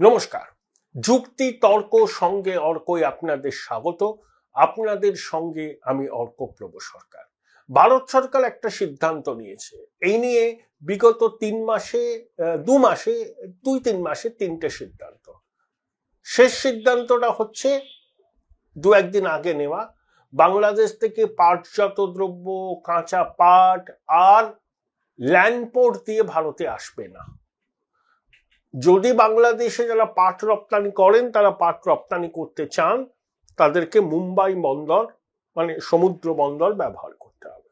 নমস্কার। যুক্তি তর্ক সঙ্গে অর্কই আপনাদের স্বাগত। আপনাদের সঙ্গে আমি অর্কপ্রভ সরকার। ভারত সরকার একটা সিদ্ধান্ত নিয়েছে, এই নিয়ে বিগত 2-3 মাসে 3টে সিদ্ধান্ত। শেষ সিদ্ধান্তটা হচ্ছে 2-1 দিন আগে নেওয়া। বাংলাদেশ থেকে পাটজাত দ্রব্য, কাঁচা পাট আর ল্যান্ডপোর্ট দিয়ে ভারতে আসবে না। যদি বাংলাদেশে যারা পাট রপ্তানি করেন, তারা পাট রপ্তানি করতে চান, তাদেরকে মুম্বাই বন্দর মানে সমুদ্র বন্দর ব্যবহার করতে হবে।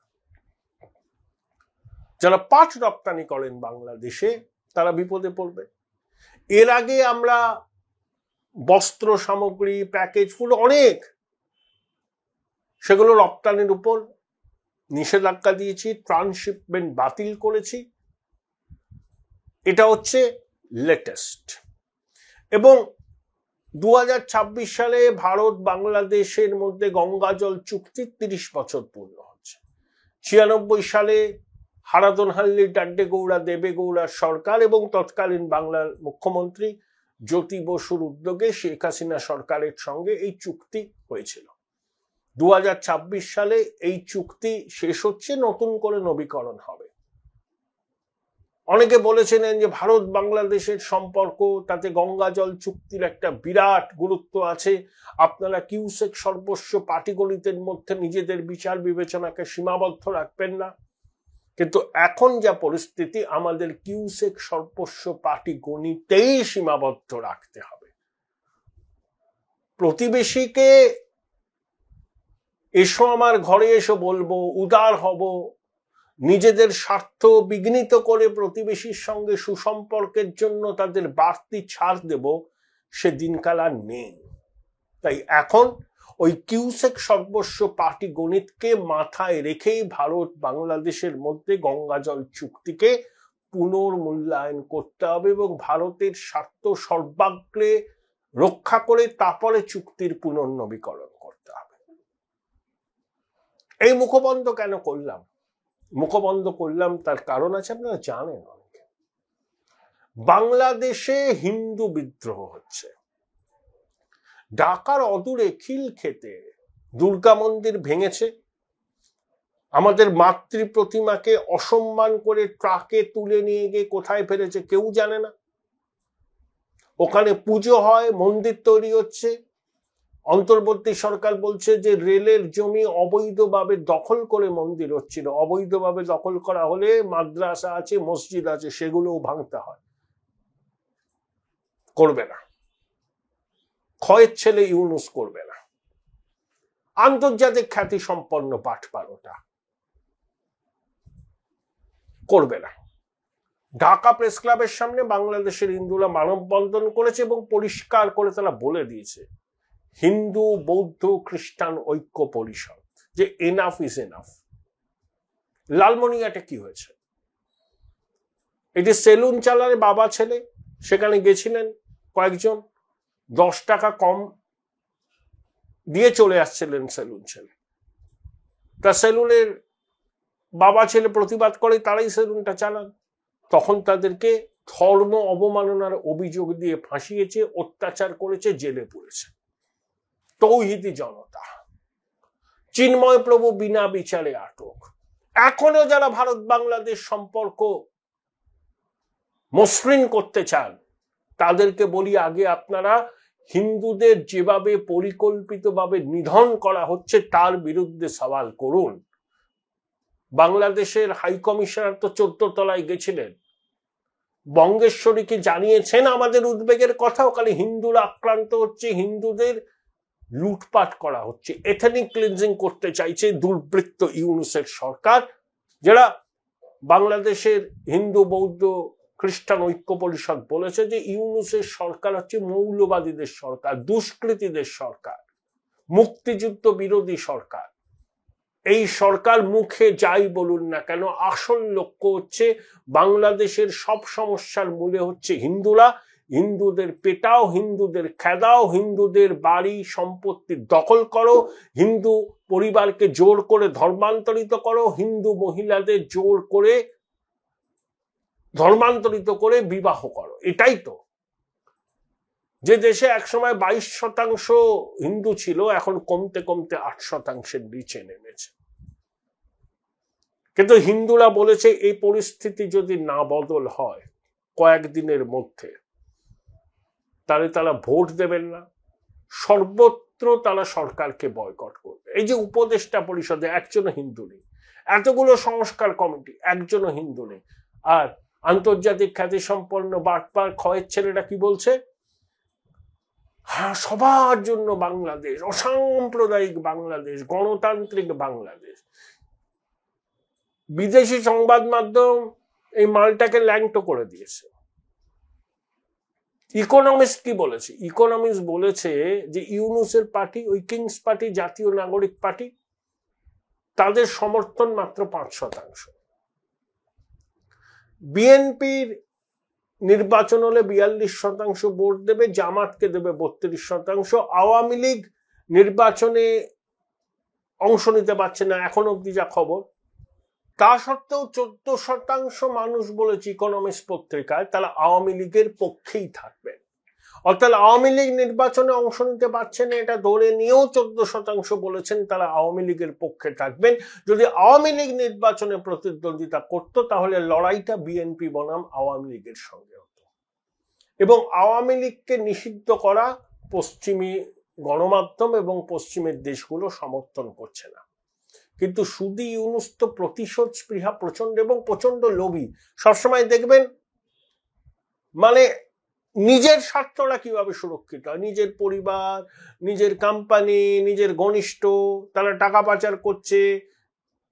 যারা পাট রপ্তানি করেন বাংলাদেশে, তারা বিপদে পড়বে। এর আগে আমরা বস্ত্র সামগ্রী, প্যাকেজ ফুড অনেক, সেগুলো রপ্তানির উপর নিষেধাজ্ঞা দিয়েছি, ট্রান্সশিপমেন্ট বাতিল করেছি। এটা হচ্ছে লেটেস্ট। এবং 2026 সালে ভারত বাংলাদেশের মধ্যে গঙ্গা জল চুক্তির 30 বছর পূর্ণ হচ্ছে। 96 সালে হারাদনহাল্লি ডাড্ডেগৌড়া দেবেগৌড়ার সরকার এবং তৎকালীন বাংলার মুখ্যমন্ত্রী জ্যোতি বসুর উদ্যোগে শেখ হাসিনা সরকারের সঙ্গে এই চুক্তি হয়েছিল। 2026 সালে এই চুক্তি শেষ হচ্ছে, নতুন করে নবীকরণ হবে। অনেকে বলেছিলেন যে ভারত বাংলাদেশের সম্পর্ক, তাতে গঙ্গা জল চুক্তির একটা বিরাট গুরুত্ব আছে, আপনারা কিউসেক সর্বস্ব পাটিগণিতের মধ্যে নিজেদের বিচার বিবেচনাকে সীমাবদ্ধ রাখবেন না। কিন্তু এখন যা পরিস্থিতি, আমাদের কিউসেক সর্বস্ব পাটিগণিতেই সীমাবদ্ধ রাখতে হবে। প্রতিবেশীকে এসো আমার ঘরে এসো বলবো, উদার হব, নিজেদের স্বার্থ বিঘ্নিত করে প্রতিবেশীর সঙ্গে সুসম্পর্কের জন্য তাদের বাড়তি ছাড় দেব, সে দিনকাল আর নেই। তাই এখন ওই কিউসেক সর্বস্ব পাটিগণিতকে মাথায় রেখেই ভারত বাংলাদেশের মধ্যে গঙ্গা জল চুক্তিকে পুনর্মূল্যায়ন করতে হবে এবং ভারতের স্বার্থ সর্বাগ্রে রক্ষা করে তারপরে চুক্তির পুনর্নবীকরণ করতে হবে। এই মুখবন্ধ কেন করলাম? মুখবন্ধ করলাম তার কারণ আছে, আপনারা জানেন। অনেকে বাংলাদেশে হিন্দু বিদ্রোহ হচ্ছে। ঢাকার অদূরে খিলক্ষেতে দুর্গা মন্দির ভেঙেছে, আমাদের মাতৃ প্রতিমাকে অসম্মান করে ট্রাকে তুলে নিয়ে গিয়ে কোথায় ফেলেছে কেউ জানে না। ওখানে পুজো হয়, মন্দির তৈরি হচ্ছে। অন্তর্বর্তী সরকার বলছে যে রেলের জমি অবৈধভাবে দখল করে মন্দির হচ্ছিল। অবৈধভাবে দখল করা হলে মাদ্রাসা আছে, মসজিদ আছে, সেগুলোও ভাঙতে হয়। করবে না, ক্ষয়ের ছেলে ইউনুস করবে না। আন্তর্জাতিক খ্যাতি সম্পন্ন পাঠপারোটা করবে না। ঢাকা প্রেস ক্লাবের সামনে বাংলাদেশের হিন্দুরা মানববন্ধন করেছে এবং পরিষ্কার করে তারা বলে দিয়েছে, হিন্দু বৌদ্ধ খ্রিস্টান ঐক্য পরিষদ, যে এনাফ ইজ এনাফ। লালমনিরহাটে কি হয়েছে? এটি সেলুন চালারে বাবা ছেলে, সেখানে গেছিলেন কয়েকজন, 10 টাকা কম দিয়ে চলে আসছিলেন সেলুন ছেলে। তা সেলুনের বাবা ছেলে প্রতিবাদ করে, তারাই সেলুনটা চালান। তখন তাদেরকে ধর্ম অবমাননার অভিযোগ দিয়ে ফাঁসিয়েছে, অত্যাচার করেছে, জেলে পুরেছে। তৌহিদি জনতা, চিন্ময় প্রভু বিনা বিচারে আটক। এখনো যারা ভারত বাংলাদেশ সম্পর্ক মসৃণ করতে চান, তাদেরকে বলি, আগে আপনারা হিন্দুদের যেভাবে পরিকল্পিতভাবে নিধন করা হচ্ছে তার বিরুদ্ধে সওয়াল করুন। বাংলাদেশের হাই কমিশনার তো 14 তলায় গেছিলেন, বঙ্গেশ্বরীকে জানিয়েছেন আমাদের উদ্বেগের কথা। ওখানে হিন্দুরা আক্রান্ত হচ্ছে, হিন্দুদের লুটপাট করা হচ্ছে, এথনিক ক্লিনজিং করতে চাইছে দুর্বৃত্ত ইউনুসের সরকার। যারা বাংলাদেশের হিন্দু বৌদ্ধ খ্রিস্টান ঐক্য পরিষদ বলেছে যে ইউনুসের সরকার হচ্ছে মৌলবাদীদের সরকার, দুষ্কৃতীদের সরকার, মুক্তিযুদ্ধ বিরোধী সরকার। এই সরকার মুখে যাই বলুন না কেন, আসল লক্ষ্য হচ্ছে বাংলাদেশের সব সমস্যার মূলে হচ্ছে হিন্দুরা। হিন্দুদের পেটাও, হিন্দুদের খেদাও, হিন্দুদের বাড়ি সম্পত্তি দখল করো, হিন্দু পরিবারকে জোর করে ধর্মান্তরিত করো, হিন্দু মহিলাদের জোর করে ধর্মান্তরিত করে বিবাহ করো। এটাই তো যে দেশে একসময় 22% হিন্দু ছিল, এখন কমতে কমতে 8%-এর নিচে নেমেছে। কিন্তু হিন্দুরা বলেছে এই পরিস্থিতি যদি না বদল হয় কয়েকদিনের মধ্যে, তাহলে তারা ভোট দেবেন না, সর্বত্র তারা সরকারকে বয়কট করবে। এই যে উপদেষ্টা পরিষদে একজনও হিন্দু নেই, এতগুলো সংস্কার কমিটি একজনও হিন্দু নেই, আর আন্তর্জাতিক খ্যাতি সম্পন্ন বাটপার খয়ের ছেলেরা কি বলছে? হ্যাঁ, সবার জন্য বাংলাদেশ, অসাম্প্রদায়িক বাংলাদেশ, গণতান্ত্রিক বাংলাদেশ। বিদেশি সংবাদ মাধ্যম এই মালটাকে ল্যাংটো করে দিয়েছে। ইকোনমিস্ট কি বলেছে? ইকোনমিস্ট বলেছে যে ইউনূসের পার্টি, ওই কিংস পার্টি, জাতীয় নাগরিক পার্টি, তাদের সমর্থন মাত্র 5%। বিএনপির নির্বাচন হলে 42% ভোট দেবে, জামাতকে দেবে 32%। আওয়ামী লীগ নির্বাচনে অংশ নিতে পারছে না এখন অব্দি যা খবর। তা সত্ত্বেও 14% মানুষ বলেছে ইকোনমিক্স পত্রিকায় তারা আওয়ামী লীগের পক্ষেই থাকবেন। অর্থাৎ আওয়ামী লীগ নির্বাচনে অংশ নিতে পারছে না এটা ধরে নিয়েও 14% বলেছেন তারা আওয়ামী লীগের পক্ষে থাকবেন। যদি আওয়ামী লীগ নির্বাচনে প্রতিদ্বন্দ্বিতা করতো তাহলে লড়াইটা বিএনপি বনাম আওয়ামী লীগের সঙ্গে হতো। এবং আওয়ামী লীগকে নিষিদ্ধ করা পশ্চিমী গণমাধ্যম এবং পশ্চিমের দেশগুলো সমর্থন করছে না। কিন্তু শুধু ইউনূস তো প্রতিশোধ স্পৃহা প্রচন্ড এবং প্রচন্ড লোভী। সবসময় দেখবেন মানে নিজের স্বার্থটা কিভাবে সুরক্ষিত হয়, নিজের পরিবার, নিজের কোম্পানি, নিজের ঘনিষ্ঠ, তারা টাকা পাচার করছে।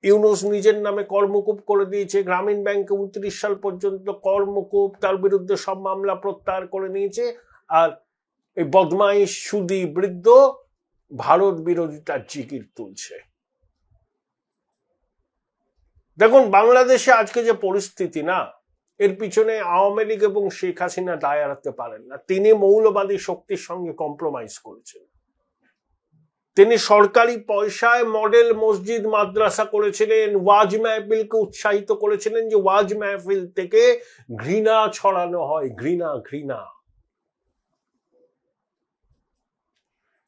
ইউনূস নিজের নামে কর্মকূপ করে দিয়েছে, গ্রামীণ ব্যাংকে 29 সাল পর্যন্ত কর্মকূপ, তার বিরুদ্ধে সব মামলা প্রত্যাহার করে নিয়েছে। আর এই বদমাইশ সুদী বৃদ্ধ ভারত বিরোধিতার জিকির তুলছে। দেখুন বাংলাদেশে আজকে যে পরিস্থিতি না, এর পিছনে আওয়ামী লীগ এবং শেখ হাসিনা দায় এড়াতে পারেন না। তিনি মৌলবাদী শক্তির সঙ্গে কম্প্রোমাইজ করেছেন। তিনি সরকারি পয়সায় মডেল মসজিদ মাদ্রাসা করেছিলেন, ওয়াজ মাহফিলকে উৎসাহিত করেছিলেন যে ওয়াজ মাহফিল থেকে ঘৃণা ছড়ানো হয়, ঘৃণা ঘৃণা।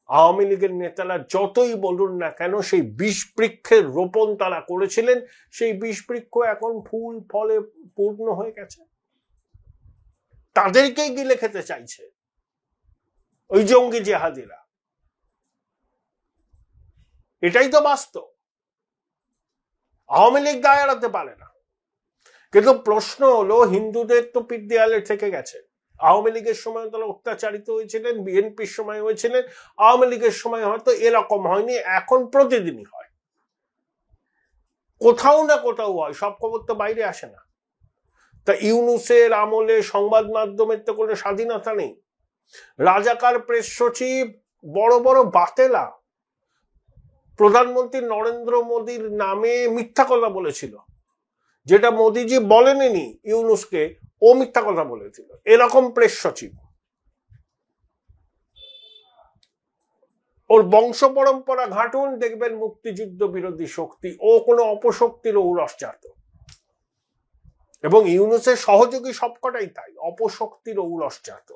আওয়ামী লীগের নেতারা যতই বলুন না কেন সেই বিষবৃক্ষের রোপণ তারা করেছিলেন, সেই বিষবৃক্ষ এখন ফুল ফলে পূর্ণ হয়ে গেছে। তাদেরকেই গিলে খেতে চাইছে ওই জঙ্গি জেহাদিরা। এটাই তো বাস্তব। আওয়ামী লীগ দায় এড়াতে পারে না। কিন্তু প্রশ্ন হলো হিন্দুদের তো পিঠ দেয়ালে থেকে গেছে। আওয়ামী লীগের সময় তারা অত্যাচারিত হয়েছিলেন, বিএনপির সময় হয়েছিলেন, আওয়ামী লীগের সময় হয়তো এরকম হয়নি, এখন প্রতিদিনই হয়, কোথাও না কোথাও হয়, সব খবর তো বাইরে আসে না। তা ইউনূসের আমলে সংবাদ মাধ্যমের তো কোনো স্বাধীনতা নেই। রাজাকার প্রেস সচিব, বড় বড় বাতেলা প্রধানমন্ত্রী নরেন্দ্র মোদীর নামে মিথ্যা কথা বলেছিল, যেটা মোদীজি বলেননি ইউনূসকে, ও মিথ্যা কথা বলেছিল। এরকম প্রেস সচিব, ওর বংশ পরম্পরা ঘাটুন, দেখবেন মুক্তিযুদ্ধ বিরোধী শক্তি, ও কোনো অপশক্তির ঔরসজাত। এবং ইউনূসের সহযোগী সবকটাই তাই, অপশক্তির ঔরসজাত।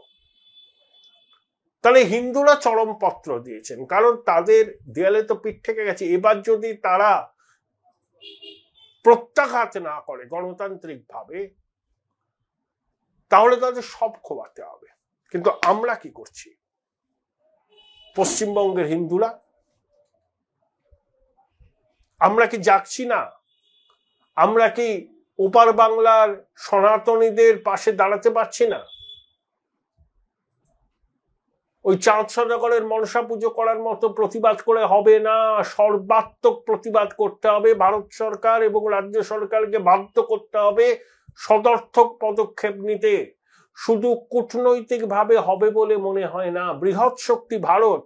তাহলে হিন্দুরা চরম পত্র দিয়েছেন, কারণ তাদের দেয়ালে তো পিঠ থেকে গেছে। এবার যদি তারা প্রত্যাঘাত না করে গণতান্ত্রিক ভাবে, তাহলে তাদের সব খোয়াতে হবে। কিন্তু আমরা কি করছি? পশ্চিমবঙ্গের হিন্দুরা আমরা কি জাগছি না? আমরা কি ওপার বাংলার সনাতনীদের পাশে দাঁড়াতে পারছি না? ওই চাঁদ সদাগরের মনসা পুজো করার মতো প্রতিবাদ করে হবে না, সর্বাত্মক প্রতিবাদ করতে হবে। ভারত সরকার এবং রাজ্য সরকারকে বাধ্য করতে হবে সদর্থক পদক্ষেপ নিতে। শুধু কূটনৈতিক ভাবে হবে বলে মনে হয় না। বৃহৎ শক্তি ভারত,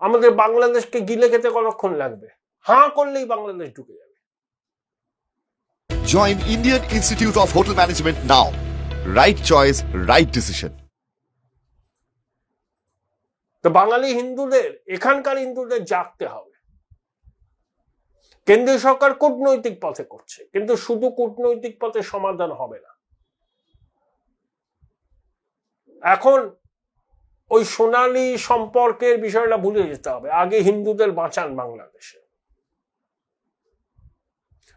আমাদের বাংলাদেশকে গিলে খেতে কতক্ষণ লাগবে? হাঁ করলেই বাংলাদেশ ঢুকে যাবে। Join Indian Institute of Hotel Management now. Right choice, right decision. তো বাঙালি হিন্দুদের, এখানকার হিন্দুদের জাগতে হবে। কেন্দ্রীয় সরকার কূটনৈতিক পথে করছে, কিন্তু শুধু কূটনৈতিক পথে সমাধান হবে না। এখন ওই সোনালী সম্পর্কের বিষয়টা ভুলে যেতে হবে। আগে হিন্দুদের বাঁচান বাংলাদেশে।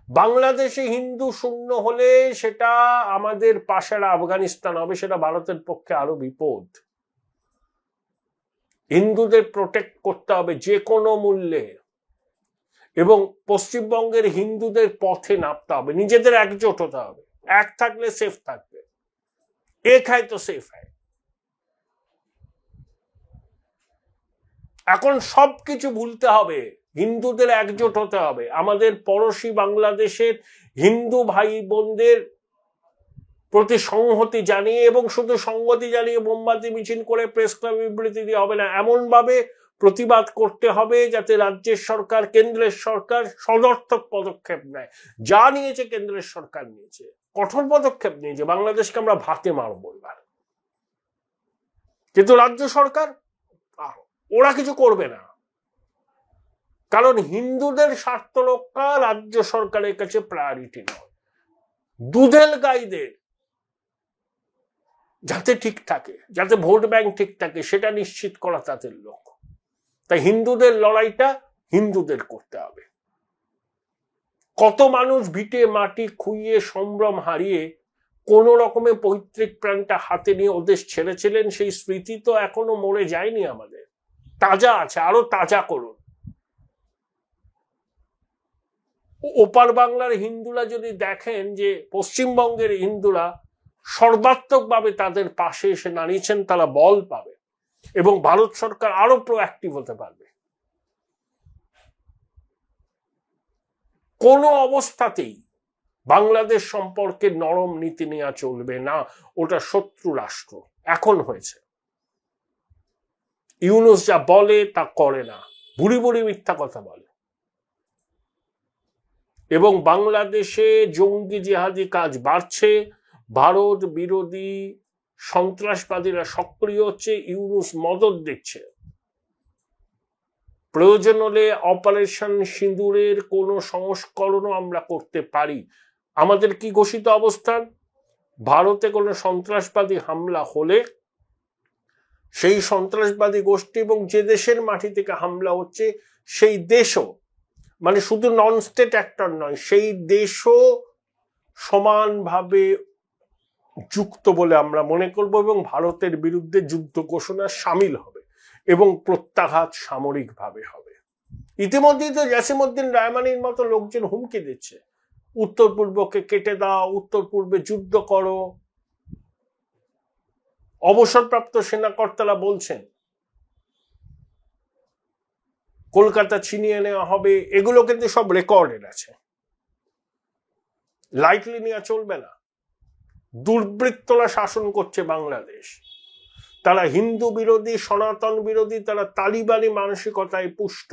বাংলাদেশে হিন্দু শূন্য হলে সেটা আমাদের পাশের আফগানিস্তান হবে, সেটা ভারতের পক্ষে আরো বিপদ। হিন্দুদের প্রোটেক্ট করতে হবে যে কোনো মূল্যে, এবং পশ্চিমবঙ্গের হিন্দুদের পথে নামতে হবে, নিজেদের একজোট হতে হবে। এক থাকলে সেফ থাকবে, এক হয় তো সেফ হয়। এখন সবকিছু ভুলতে হবে, হিন্দুদের একজোট হতে হবে। আমাদের পড়োশী বাংলাদেশের হিন্দু ভাই বোনদের প্রতি সংহতি জানিয়ে, এবং শুধু সংহতি জানিয়ে মোমবাতি মিছিল করে প্রেস ক্লাব বিবৃতি দিয়ে হবে না, এমন ভাবে প্রতিবাদ করতে হবে যাতে রাজ্যের সরকার, কেন্দ্রের সরকার সদর্থক পদক্ষেপ নেয়। যা নিয়েছে কেন্দ্রের সরকার নিয়েছে, কঠোর পদক্ষেপ নিয়েছে, বাংলাদেশকে আমরা ভাতে মারবো এবার। কিন্তু রাজ্য সরকার ওরা কিছু করবে না, কারণ হিন্দুদের স্বার্থ রক্ষা রাজ্য সরকারের কাছে প্রায়োরিটি নয়। দুধেল গাইদের যাতে ঠিক থাকে, যাতে ভোট ব্যাংক ঠিক থাকে, সেটা নিশ্চিত করা তাদের লক্ষ্য। তাই হিন্দুদের লড়াইটা হিন্দুদের করতে হবে। কত মানুষ ভিটে মাটি খুইয়ে সম্ভ্রম হারিয়ে কোন রকমে পৈতৃক প্রাণটা হাতে নিয়ে ওদেশ ছেড়েছিলেন, সেই স্মৃতি তো এখনো মরে যায়নি, আমাদের তাজা আছে, আরো তাজা করুন। ওপার বাংলার হিন্দুরা যদি দেখেন যে পশ্চিমবঙ্গের হিন্দুরা সর্বাত্মকভাবে তাদের পাশে এসে দাঁড়িয়েছেন, তারা বল পাবে এবং ভারত সরকার আরো প্রোঅ্যাক্টিভ হতে পারবে। কোনো অবস্থাতেই বাংলাদেশ সম্পর্কে নরম নীতি নেওয়া চলবে না, ওটা শত্রু রাষ্ট্র এখন হয়েছে। ইউনূস যা বলে তা করে না, বুড়ি বুড়ি মিথ্যা কথা বলে, এবং বাংলাদেশে জঙ্গি জিহাদি কাজ বাড়ছে, ভারত বিরোধী সন্ত্রাসবাদীরা সক্রিয় হচ্ছে, ইউনূস মদদ দিচ্ছে। প্রয়োজন হলে অপারেশন সিঁদুরের কোন সংস্করণও আমরা করতে পারি। আমাদের কি ঘোষিত অবস্থান? ভারতে কোনো সন্ত্রাসবাদী হামলা হলে সেই সন্ত্রাসবাদী গোষ্ঠী এবং যে দেশের মাটি থেকে হামলা হচ্ছে সেই দেশও, মানে শুধু নন স্টেট অ্যাক্টর নয়, সেই দেশও সমানভাবে যুক্ত বলে আমরা মনে করব, এবং ভারতের বিরুদ্ধে যুদ্ধ ঘোষণা সামিল হবে এবং প্রত্যাঘাত সামরিকভাবে হবে। ইতিমধ্যেই তো জসিমউদ্দিন রায়মানির মতো লোকজন হুমকি দিচ্ছে, উত্তর পূর্বকে কেটে দাও, উত্তর পূর্বে যুদ্ধ করো। অবসরপ্রাপ্ত সেনাকর্তারা বলছেন কলকাতা ছিনিয়ে নেওয়া হবে, এগুলো কিন্তু সব রেকর্ডেড আছে, লাইটলি নেওয়া চলবে না। দুর্বৃত্তরা শাসন করছে বাংলাদেশ, তারা হিন্দু বিরোধী, সনাতন বিরোধী, তারা তালিবানি মানসিকতায় পুষ্ট।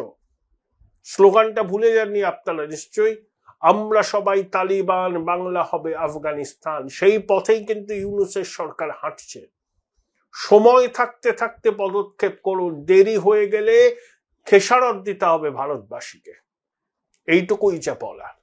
স্লোগানটা ভুলে যাননি আপনারা নিশ্চয়ই, আমরা সবাই তালিবান, বাংলা হবে আফগানিস্তান। সেই পথেই কিন্তু ইউনূসের সরকার হাঁটছে। সময় থাকতে থাকতে পদক্ষেপ করুন, দেরি হয়ে গেলে খেসারত দিতে হবে ভারতবাসীকে। এইটুকুই যা বলার।